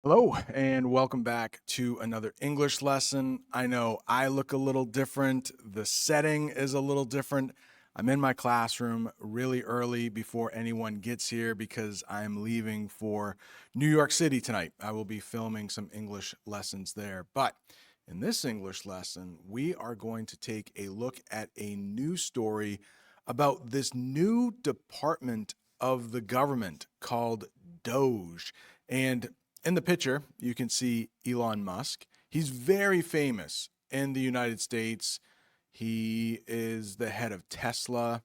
Hello, and welcome back to another English lesson. I know I look a little different. The setting is a little different. I'm in my classroom really early before anyone gets here because I'm leaving for New York City tonight. I will be filming some English lessons there. But in this English lesson, we are going to take a look at a news story about this new department of the government called Doge. And in the picture, you can see Elon Musk. He's very famous in the United States. He is the head of Tesla,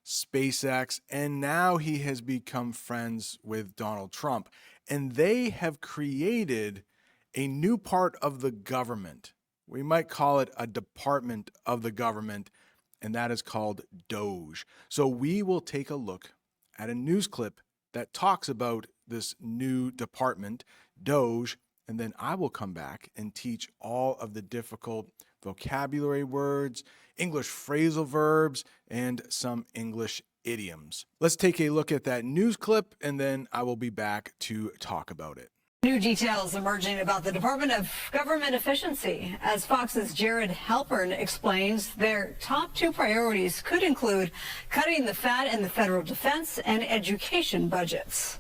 SpaceX, and now he has become friends with Donald Trump. And they have created a new part of the government. We might call it a department of the government, and that is called Doge. So we will take a look at a news clip that talks about this new department, Doge, and then I will come back and teach all of the difficult vocabulary words, English phrasal verbs, and some English idioms. Let's take a look at that news clip, and then I will be back to talk about it. New details emerging about the Department of Government Efficiency. As Fox's Jared Halpern explains, their top two priorities could include cutting the fat in the federal defense and education budgets.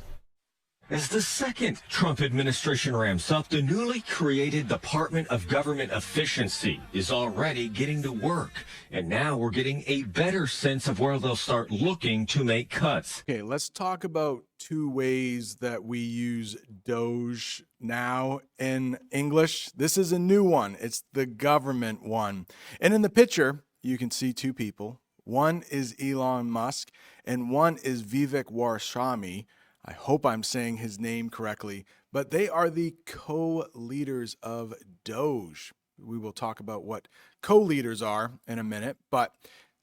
As the second Trump administration ramps up, the newly created Department of Government Efficiency is already getting to work. And now we're getting a better sense of where they'll start looking to make cuts. Okay, let's talk about two ways that we use Doge now in English. This is a new one. It's the government one. And in the picture, you can see two people. One is Elon Musk and one is Vivek Ramaswamy. I hope I'm saying his name correctly, but they are the co-leaders of Doge. We will talk about what co-leaders are in a minute, but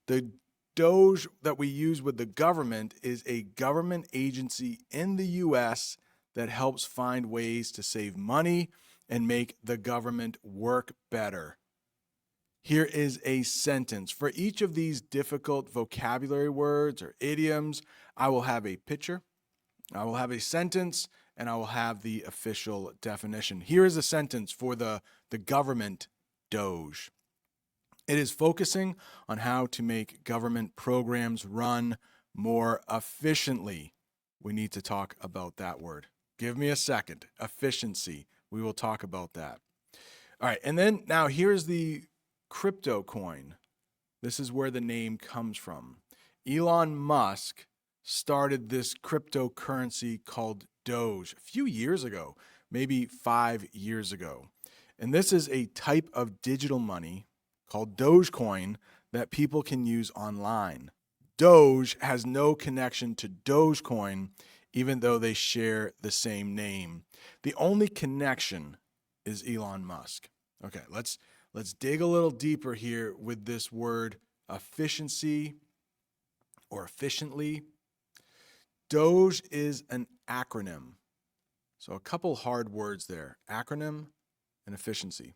the Doge that we use with the government is a government agency in the US that helps find ways to save money and make the government work better. Here is a sentence. For each of these difficult vocabulary words or idioms, I will have a picture, I will have a sentence, and I will have the official definition. Here is a sentence for the government Doge. It is focusing on how to make government programs run more efficiently. We need to talk about that word. Give me a second. Efficiency. We will talk about that. All right, and then now here's the crypto coin. This is where the name comes from. Elon Musk started this cryptocurrency called Doge a few years ago, maybe 5 years ago. And this is a type of digital money called Dogecoin that people can use online. Doge has no connection to Dogecoin, even though they share the same name. The only connection is Elon Musk. Okay, let's dig a little deeper here with this word efficiency or efficiently. Doge is an acronym. So a couple hard words there, acronym and efficiency.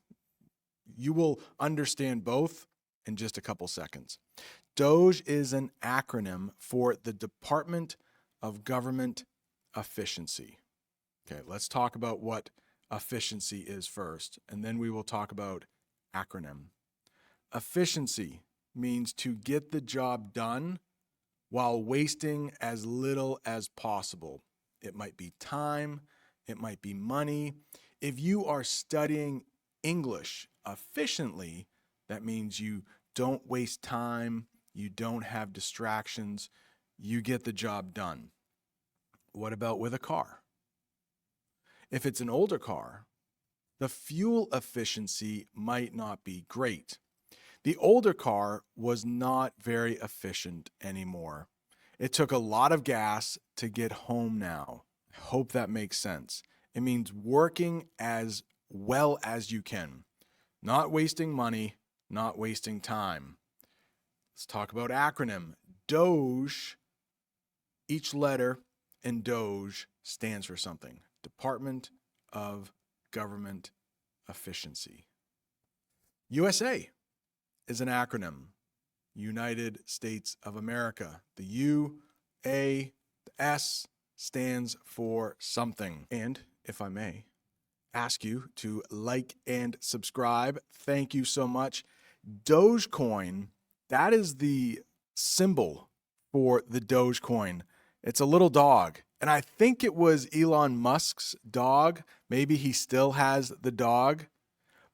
You will understand both in just a couple seconds. Doge is an acronym for the Department of Government Efficiency. Okay, let's talk about what efficiency is first, and then we will talk about acronym. Efficiency means to get the job done while wasting as little as possible. It might be time, it might be money. If you are studying English efficiently, that means you don't waste time, you don't have distractions, you get the job done. What about with a car? If it's an older car, the fuel efficiency might not be great. The older car was not very efficient anymore. It took a lot of gas to get home now. I hope that makes sense. It means working as well as you can, not wasting money, not wasting time. Let's talk about acronym. Doge, each letter in Doge stands for something. Department of Government Efficiency. USA is an acronym. United States of America. The U, A, the S stands for something. And, if I may, ask you to like and subscribe. Thank you so much. Dogecoin, that is the symbol for the Dogecoin. It's a little dog. And I think it was Elon Musk's dog. Maybe he still has the dog.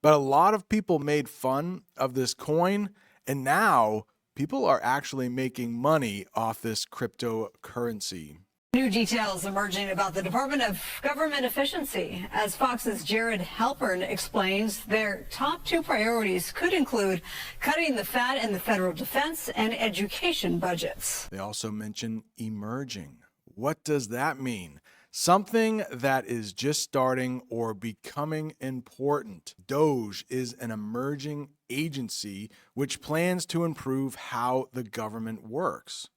But a lot of people made fun of this coin. And now people are actually making money off this cryptocurrency. New details emerging about the Department of Government Efficiency. As Fox's Jared Halpern explains, their top two priorities could include cutting the fat in the federal defense and education budgets. They also mention emerging. What does that mean? Something that is just starting or becoming important. Doge is an emerging agency which plans to improve how the government works.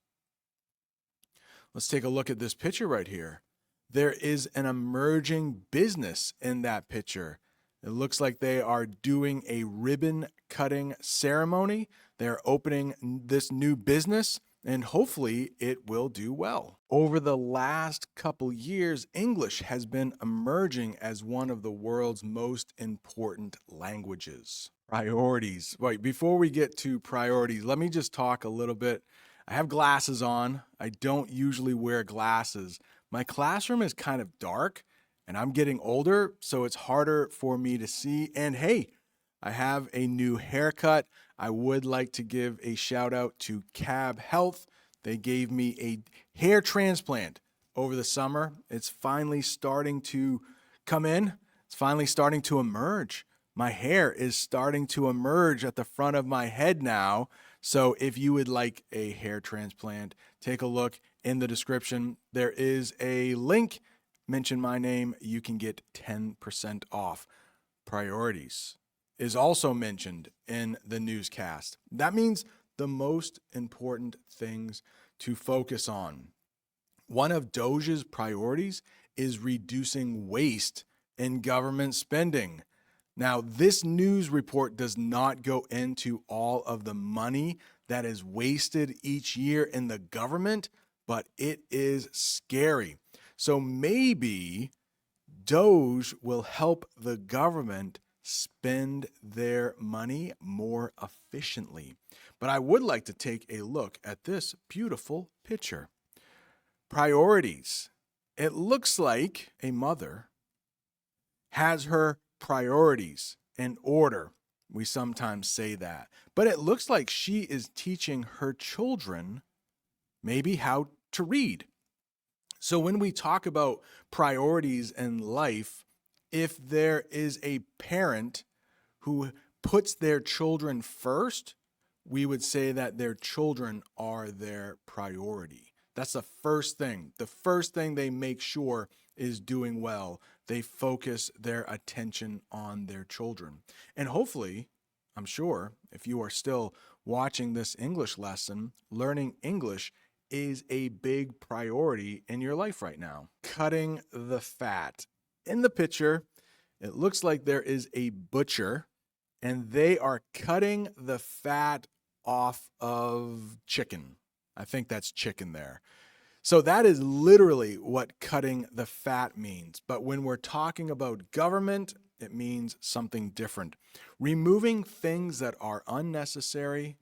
Let's take a look at this picture right here. There is an emerging business in that picture. It looks like they are doing a ribbon cutting ceremony. They're opening this new business, and hopefully it will do well. Over the last couple years, English has been emerging as one of the world's most important languages. Priorities. Wait, before we get to priorities, let me just talk a little bit. I have glasses on. I don't usually wear glasses. My classroom is kind of dark and I'm getting older, so it's harder for me to see. And hey, I have a new haircut. I would like to give a shout out to Cab Health. They gave me a hair transplant over the summer. It's finally starting to come in. It's finally starting to emerge. My hair is starting to emerge at the front of my head now. So if you would like a hair transplant, take a look in the description. There is a link. Mention my name. You can get 10% off. Priorities is also mentioned in the newscast. That means the most important things to focus on. One of Doge's priorities is reducing waste in government spending. Now, this news report does not go into all of the money that is wasted each year in the government, but it is scary. So maybe Doge will help the government spend their money more efficiently. But I would like to take a look at this beautiful picture. Priorities. It looks like a mother has her priorities in order. We sometimes say that. But it looks like she is teaching her children maybe how to read. So when we talk about priorities in life, if there is a parent who puts their children first, we would say that their children are their priority. That's the first thing. The first thing they make sure is doing well. They focus their attention on their children. And hopefully, I'm sure, if you are still watching this English lesson, learning English is a big priority in your life right now. Cutting the fat. In the picture, it looks like there is a butcher and they are cutting the fat off of chicken. I think that's chicken there. So that is literally what cutting the fat means. But when we're talking about government, it means something different. Removing things that are unnecessary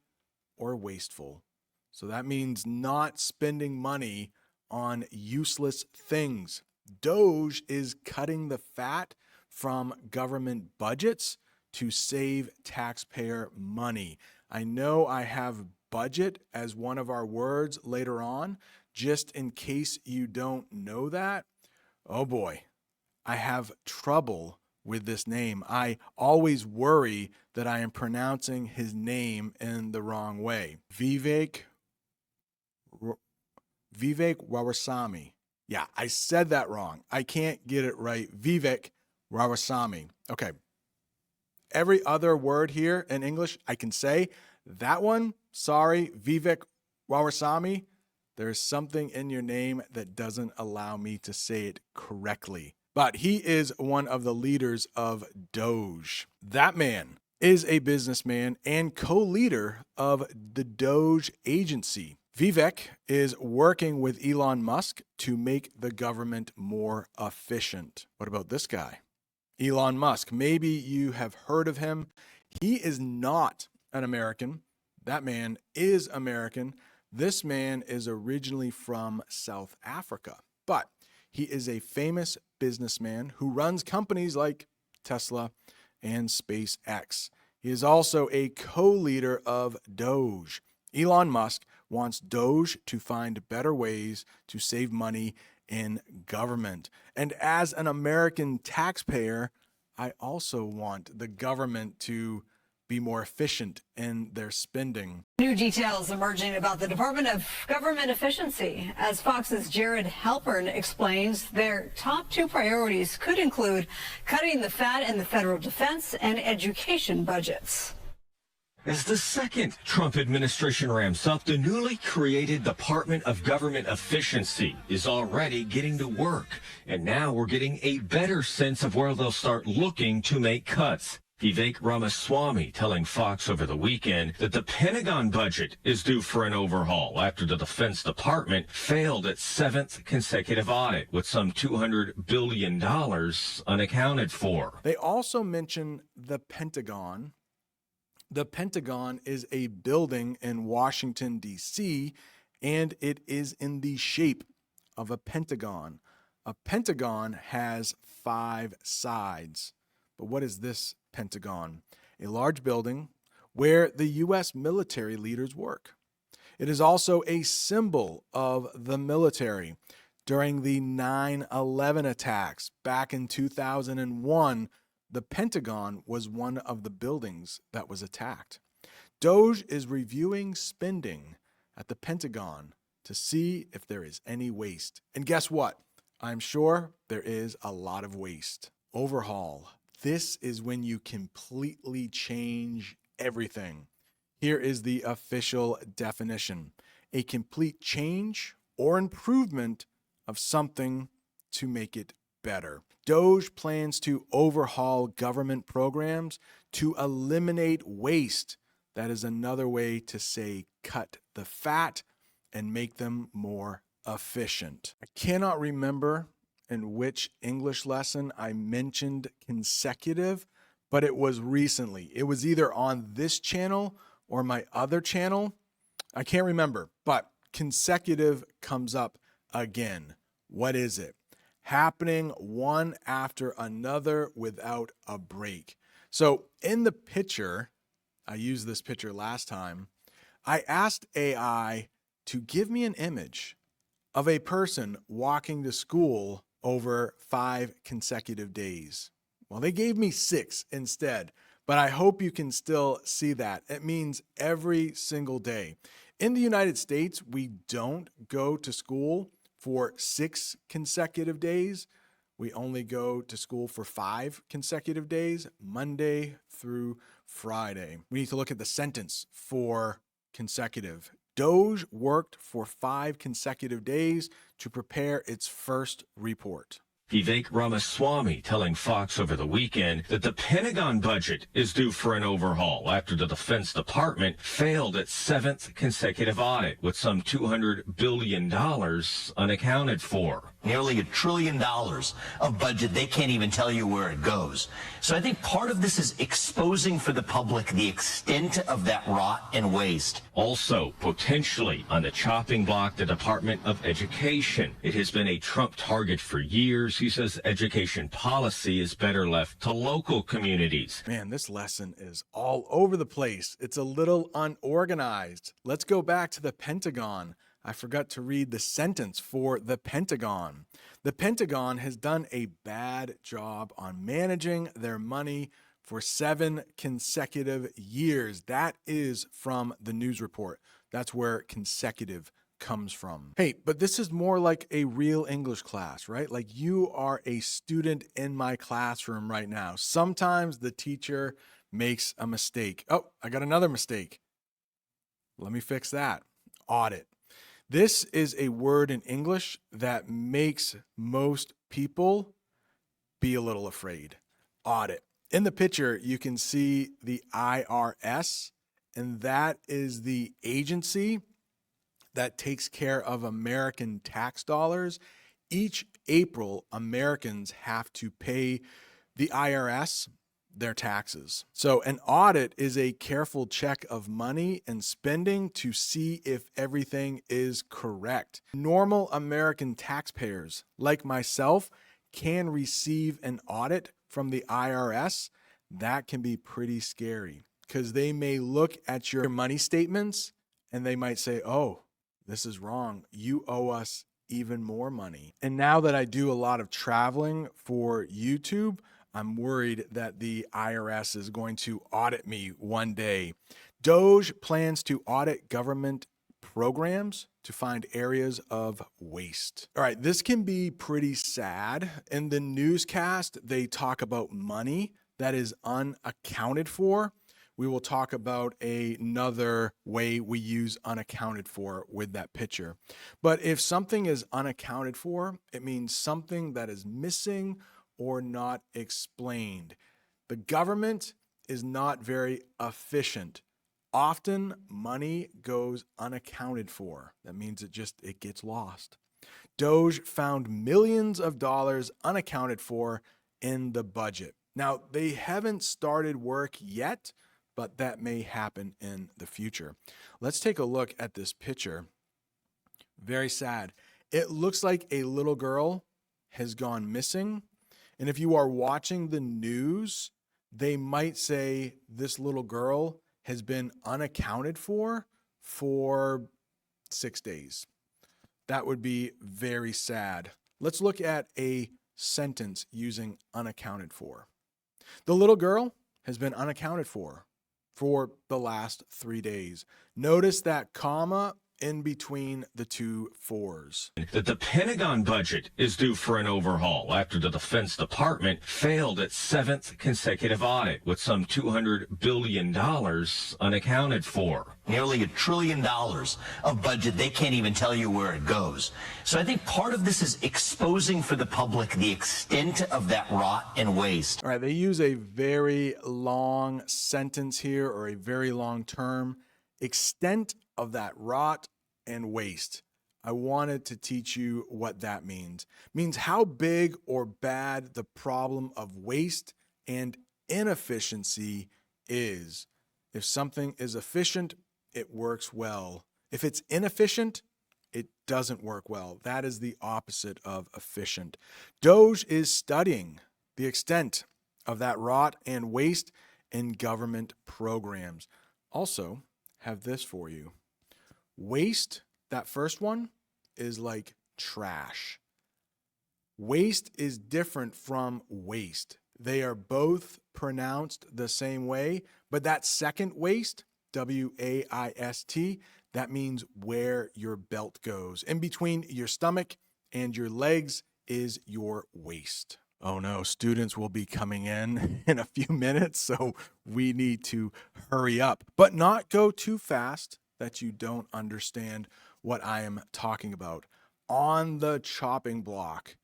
or wasteful. So that means not spending money on useless things. Doge is cutting the fat from government budgets to save taxpayer money. I know I have budget as one of our words later on. Just in case you don't know that, oh boy, I have trouble with this name. I always worry that I am pronouncing his name in the wrong way. Vivek Ramaswamy. Yeah, I said that wrong. I can't get it right. Vivek Ramaswamy. Okay. Every other word here in English I can say. That one, sorry, Vivek Ramaswamy. There's something in your name that doesn't allow me to say it correctly. But he is one of the leaders of Doge. That man is a businessman and co-leader of the Doge agency. Vivek is working with Elon Musk to make the government more efficient. What about this guy? Elon Musk. Maybe you have heard of him. He is not an American. That man is American. This man is originally from South Africa, but he is a famous businessman who runs companies like Tesla and SpaceX. He is also a co-leader of Doge. Elon Musk wants Doge to find better ways to save money in government. And as an American taxpayer, I also want the government to be more efficient in their spending. New details emerging about the Department of Government Efficiency. As Fox's Jared Halpern explains, their top two priorities could include cutting the fat in the federal defense and education budgets. As the second Trump administration ramps up, the newly created Department of Government Efficiency is already getting to work. And now we're getting a better sense of where they'll start looking to make cuts. Vivek Ramaswamy telling Fox over the weekend that the Pentagon budget is due for an overhaul after the Defense Department failed its seventh consecutive audit with some $200 billion unaccounted for. They also mention the Pentagon. The Pentagon is a building in Washington, D.C., and it is in the shape of a pentagon. A pentagon has 5 sides. But what is this Pentagon? A large building where the U.S. military leaders work. It is also a symbol of the military. During the 9/11 attacks back in 2001, the Pentagon was one of the buildings that was attacked. Doge is reviewing spending at the Pentagon to see if there is any waste. And guess what? I'm sure there is a lot of waste. Overhaul. This is when you completely change everything. Here is the official definition: a complete change or improvement of something to make it better. Doge plans to overhaul government programs to eliminate waste. That is another way to say cut the fat and make them more efficient. I cannot remember in which English lesson I mentioned consecutive, but it was recently. It was either on this channel or my other channel. I can't remember, but consecutive comes up again. What is it? Happening one after another without a break. So in the picture, I used this picture last time, I asked AI to give me an image of a person walking to school over 5 consecutive days. Well, they gave me 6 instead, but I hope you can still see that. It means every single day. In the United States, we don't go to school for 6 consecutive days. We only go to school for 5 consecutive days, Monday through Friday. We need to look at the sentence for consecutive. Doge worked for 5 consecutive days to prepare its first report. Vivek Ramaswamy telling Fox over the weekend that the Pentagon budget is due for an overhaul after the Defense Department failed its 7th consecutive audit with some $200 billion unaccounted for. Nearly $1 trillion of budget. They can't even tell you where it goes. So I think part of this is exposing for the public the extent of that rot and waste. Also, potentially on the chopping block, the Department of Education. It has been a Trump target for years. He says education policy is better left to local communities. Man, this lesson is all over the place. It's a little unorganized. Let's go back to the Pentagon. I forgot to read the sentence for the Pentagon. The Pentagon has done a bad job on managing their money for 7 consecutive years. That is from the news report. That's where consecutive comes from. Hey, but this is more like a real English class, right? Like you are a student in my classroom right now. Sometimes the teacher makes a mistake. Oh, I got another mistake. Let me fix that. Audit. This is a word in English that makes most people be a little afraid. Audit. In the picture, you can see the IRS, and that is the agency that takes care of American tax dollars. Each April, Americans have to pay The IRS, their taxes. So an audit is a careful check of money and spending to see if everything is correct. Normal American taxpayers like myself can receive an audit from the IRS. That can be pretty scary because they may look at your money statements and they might say, oh, this is wrong. You owe us even more money. And now that I do a lot of traveling for YouTube, I'm worried that the IRS is going to audit me one day. Doge plans to audit government programs to find areas of waste. All right, this can be pretty sad. In the newscast, they talk about money that is unaccounted for. We will talk about another way we use unaccounted for with that picture. But if something is unaccounted for, it means something that is missing or not explained. The government is not very efficient. Often money goes unaccounted for. That means it gets lost. Doge found millions of dollars unaccounted for in the budget. Now, they haven't started work yet, but that may happen in the future. Let's take a look at this picture. Very sad. It looks like a little girl has gone missing. And if you are watching the news, they might say this little girl has been unaccounted for 6 days. That would be very sad. Let's look at a sentence using unaccounted for. The little girl has been unaccounted for the last 3 days. Notice that comma in between the two fours. That the Pentagon budget is due for an overhaul after the Defense Department failed its 7th consecutive audit with some $200 billion unaccounted for. Nearly $1 trillion of budget, they can't even tell you where it goes. So I think part of this is exposing for the public the extent of that rot and waste. All right, they use a very long sentence here, or a very long term. Extent of that rot and waste. I wanted to teach you what that means. It means how big or bad the problem of waste and inefficiency is. If something is efficient, it works well. If it's inefficient, it doesn't work well. That is the opposite of efficient. Doge is studying the extent of that rot and waste in government programs. Also, have this for you. Waste, that first one, is like trash. Waste is different from waste. They are both pronounced the same way, but that second waste, W-A-I-S-T, that means where your belt goes. In between your stomach and your legs is your waist. Oh no, students will be coming in a few minutes, so we need to hurry up, but not go too fast that you don't understand what I am talking about. On the chopping block,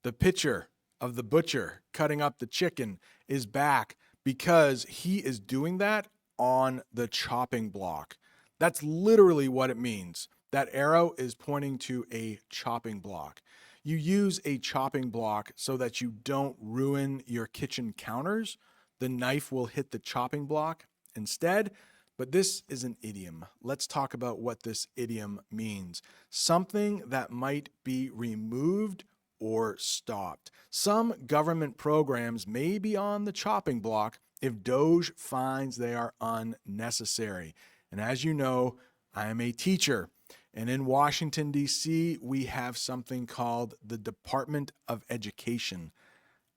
the picture of the butcher cutting up the chicken is back because he is doing that on the chopping block. That's literally what it means. That arrow is pointing to a chopping block. You use a chopping block so that you don't ruin your kitchen counters. The knife will hit the chopping block instead, but this is an idiom. Let's talk about what this idiom means. Something that might be removed or stopped. Some government programs may be on the chopping block if Doge finds they are unnecessary. And as you know, I am a teacher. And in Washington, D.C., we have something called the Department of Education.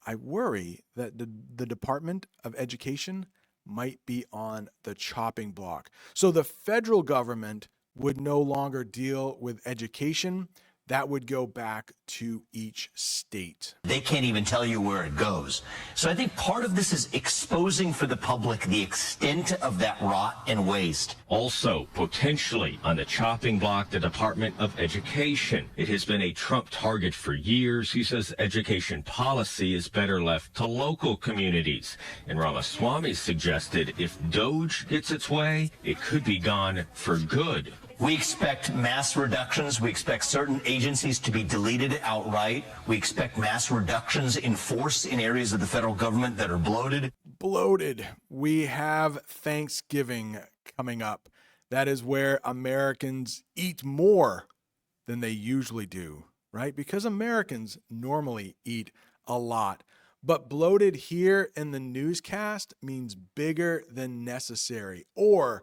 I worry that the Department of Education might be on the chopping block. So the federal government would no longer deal with education. That would go back to each state. They can't even tell you where it goes. So I think part of this is exposing for the public the extent of that rot and waste. Also, potentially on the chopping block, the Department of Education. It has been a Trump target for years. He says education policy is better left to local communities. And Ramaswamy suggested if Doge gets its way, it could be gone for good. We expect mass reductions. We expect certain agencies to be deleted outright. We expect mass reductions in force in areas of the federal government that are bloated. Bloated. We have Thanksgiving coming up. That is where Americans eat more than they usually do, right? Because Americans normally eat a lot. But bloated here in the newscast means bigger than necessary or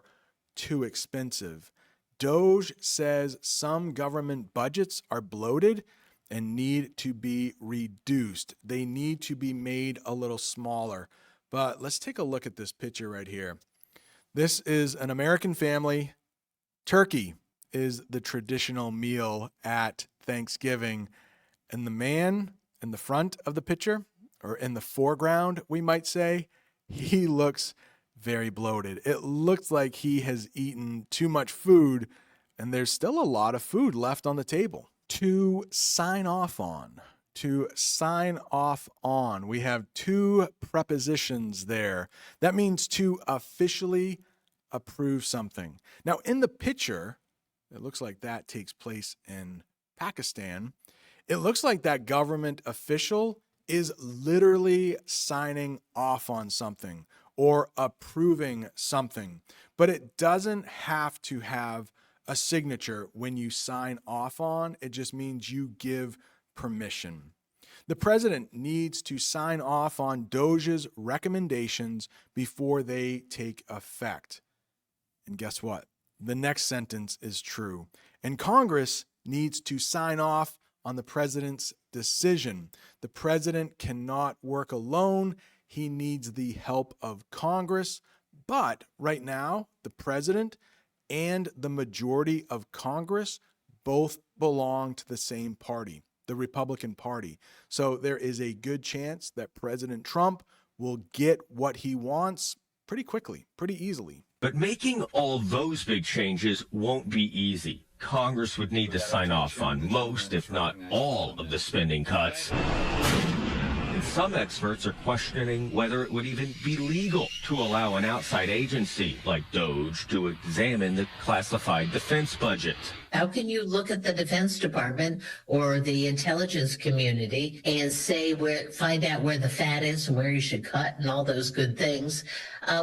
too expensive. Doge says some government budgets are bloated and need to be reduced. They need to be made a little smaller. But let's take a look at this picture right here. This is an American family. Turkey is the traditional meal at Thanksgiving. And the man in the front of the picture, or in the foreground, we might say, he looks very bloated. It looks like he has eaten too much food, and there's still a lot of food left on the table. To sign off on. To sign off on. We have two prepositions there. That means to officially approve something. Now, in the picture, it looks like that takes place in Pakistan. It looks like that government official is literally signing off on something or approving something. But it doesn't have to have a signature when you sign off on. It just means you give permission. The president needs to sign off on Doge's recommendations before they take effect. And guess what? The next sentence is true. And Congress needs to sign off on the president's decision. The president cannot work alone. He needs the help of Congress. But right now, the president and the majority of Congress both belong to the same party, the Republican Party. So there is a good chance that President Trump will get what he wants pretty quickly, pretty easily. But making all those big changes won't be easy. Congress would need to sign off on most, if not all, of the spending cuts. And some experts are questioning whether it would even be legal to allow an outside agency like Doge to examine the classified defense budget. How can you look at the Defense Department or the intelligence community and say find out where the fat is and where you should cut and all those good things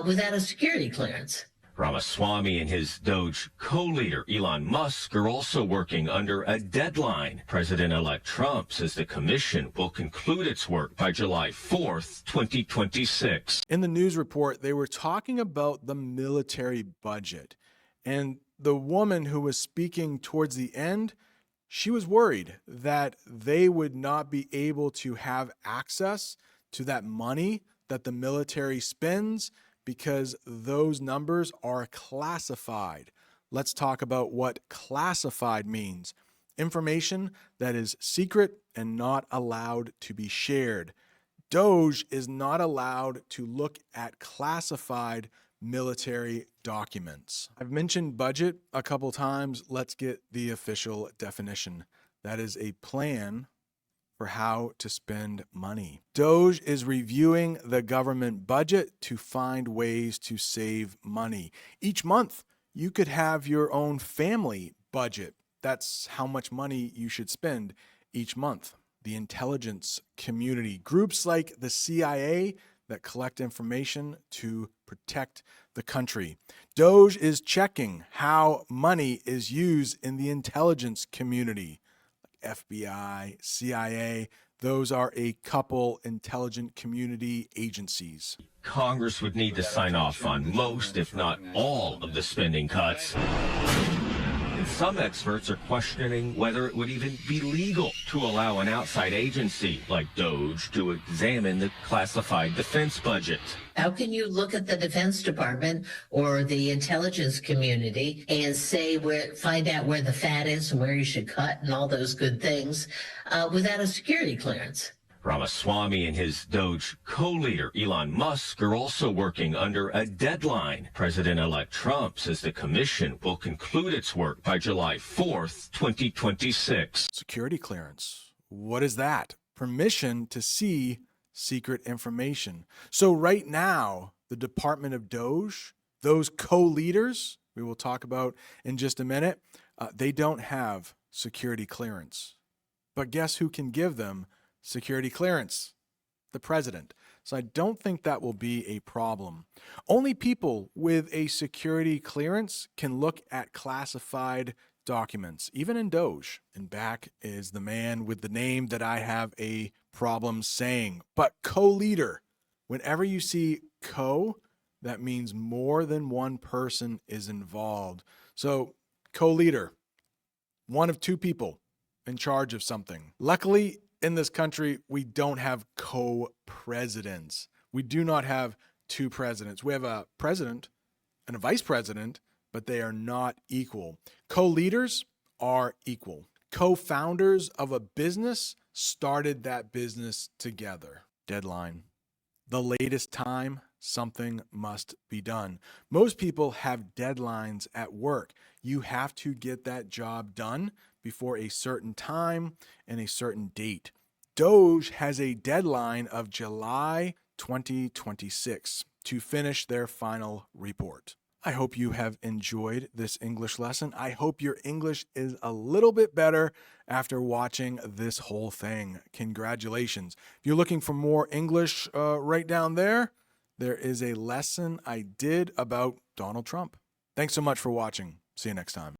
without a security clearance? Ramaswamy and his Doge co-leader, Elon Musk, are also working under a deadline. President-elect Trump says the commission will conclude its work by July 4th, 2026. In the news report, they were talking about the military budget. And the woman who was speaking towards the end, she was worried that they would not be able to have access to that money that the military spends because those numbers are classified. Let's talk about what classified means. Information that is secret and not allowed to be shared. Doge is not allowed to look at classified military documents. I've mentioned budget a couple times. Let's get the official definition. That is a plan for how to spend money. Doge is reviewing the government budget to find ways to save money. Each month, you could have your own family budget. That's how much money you should spend each month. The intelligence community, groups like the CIA that collect information to protect the country. Doge is checking how money is used in the intelligence community. FBI, CIA, those are a couple intelligent community agencies. Congress would need to sign off on most, if not all, of the spending cuts. And some experts are questioning whether it would even be legal to allow an outside agency like Doge to examine the classified defense budget. How can you look at the Defense Department or the intelligence community and say find out where the fat is and where you should cut and all those good things without a security clearance? Ramaswamy and his Doge co-leader, Elon Musk, are also working under a deadline. President-elect Trump says the commission will conclude its work by July 4th, 2026. Security clearance. What is that? Permission to see secret information. So right now, the Department of Doge, those co-leaders, we will talk about in just a minute, they don't have security clearance. But guess who can give them security clearance? The president. So I don't think that will be a problem. Only people with a security clearance can look at classified documents, even in Doge. And back is the man with the name that I have a problem saying. But co-leader, whenever you see co, that means more than one person is involved. So co-leader, one of two people in charge of something. Luckily, in this country, we don't have co-presidents. We do not have two presidents. We have a president and a vice president, but they are not equal. Co-leaders are equal. Co-founders of a business started that business together. Deadline. The latest time something must be done. Most people have deadlines at work. You have to get that job done before a certain time and a certain date. Doge has a deadline of July 2026 to finish their final report. I hope you have enjoyed this English lesson. I hope your English is a little bit better after watching this whole thing. Congratulations. If you're looking for more English right down there, there is a lesson I did about Donald Trump. Thanks so much for watching. See you next time.